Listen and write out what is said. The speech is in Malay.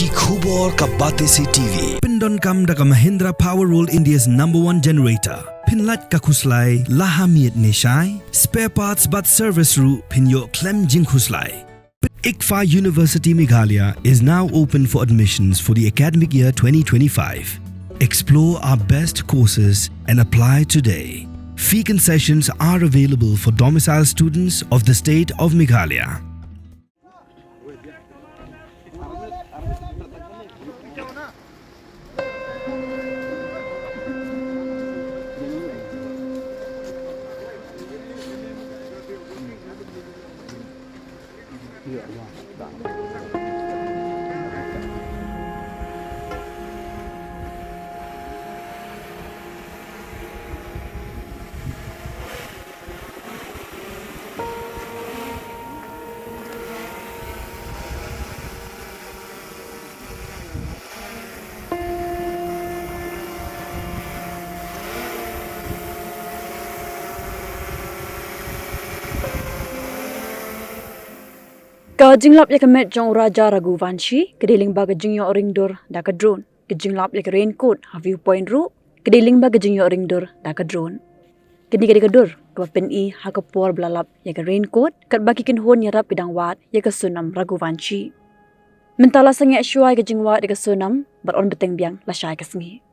Ki khubor ka bate si TV. Pindon kam da ka Mahindra Powerroll India's #1 generator. Pinlat ka khuslai lahamiet nishai. Spare parts but service ru pinyo klem jing khuslai. ICFA University Meghalaya is now open for admissions for the academic year 2025. Explore our best courses and apply today. Fee concessions are available for domicile students of the state of Meghalaya. Ka jinglap ya kemet jong Raja Raghuvanshi, kediling baga jingyo ringdur da ka drone. Kejinglap ya ke Raincoat ha viewpoint ru, kediling baga jingyo ringdur da ka drone. Kedi kedi kadur, ka PNI ha ka por belalap ya ke Raincoat, kat baki kin hon yarap bidang wat ya ke Sonam Raghuvanshi. Mentala sangi syuai ke jingwat ya ke Sonam, beron beteng biang la syai ke sengi.